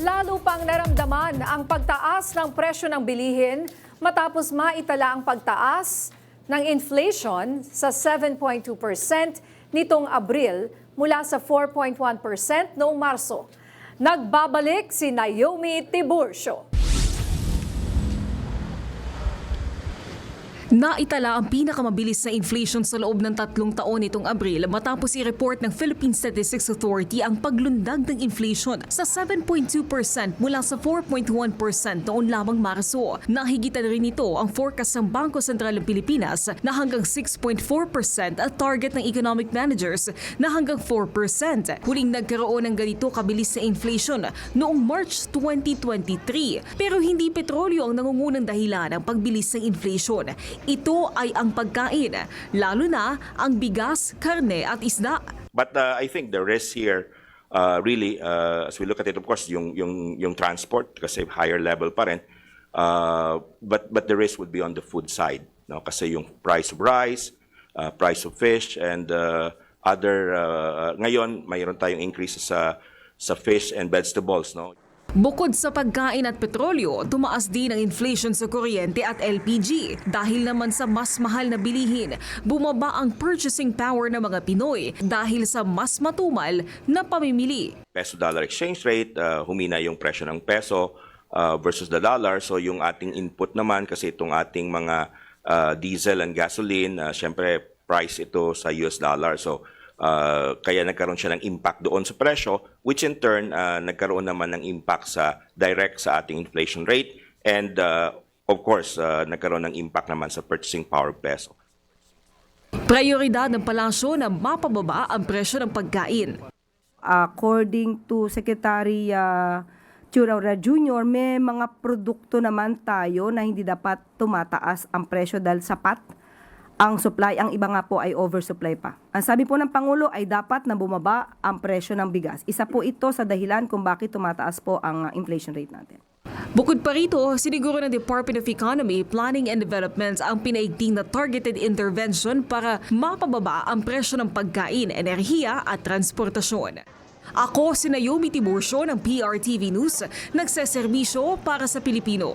Lalo pang naramdaman ang pagtaas ng presyo ng bilihin matapos maitala ang pagtaas ng inflation sa 7.2% nitong Abril mula sa 4.1% noong Marso. Nagbabalik si Naomi Tiburcio. Naitala ang pinakamabilis na inflation sa loob ng 3 taon nitong Abril matapos i-report ng Philippine Statistics Authority ang paglundag ng inflation sa 7.2% mula sa 4.1% noon lamang Marso. Nahigitan rin ito ang forecast ng Bangko Sentral ng Pilipinas na hanggang 6.4% at target ng economic managers na hanggang 4%. Huling nagkaroon ng ganito kabilis na inflation noong March 2023. Pero hindi petrolyo ang nangungunang dahilan ng pagbilis ng inflation. Ito ay ang pagkain, lalo na ang bigas, karne at isda. But I think the risk here, really, as we look at it, of course, yung transport, kasi higher level pa rin, but the risk would be on the food side. No? Kasi yung price of rice, price of fish, and other, ngayon, mayroon tayong increase sa fish and vegetables. No? Bukod sa pagkain at petrolyo, tumaas din ang inflation sa kuryente at LPG. Dahil naman sa mas mahal na bilihin, bumaba ang purchasing power ng mga Pinoy dahil sa mas matumal na pamimili. Peso-dollar exchange rate, humina yung presyo ng peso versus the dollar. So yung ating input naman, kasi itong ating mga diesel and gasoline, syempre price ito sa US dollar. So kaya nagkaroon siya ng impact doon sa presyo, which in turn nagkaroon naman ng impact sa direct sa ating inflation rate, and of course nagkaroon ng impact naman sa purchasing power of peso. Prioridad ng palasyo na mapababa ang presyo ng pagkain. According to Secretary Churaura Jr., may mga produkto naman tayo na hindi dapat tumataas ang presyo dahil sapat ang supply. Ang iba nga po ay oversupply pa. Ang sabi po ng Pangulo ay dapat na bumaba ang presyo ng bigas. Isa po ito sa dahilan kung bakit tumataas po ang inflation rate natin. Bukod pa rito, siniguro ng Department of Economy, Planning and Development ang pinaigting na targeted intervention para mapababa ang presyo ng pagkain, enerhiya at transportasyon. Ako si Naomi Tiburcio ng PRTV News, nagseserbisyo para sa Pilipino.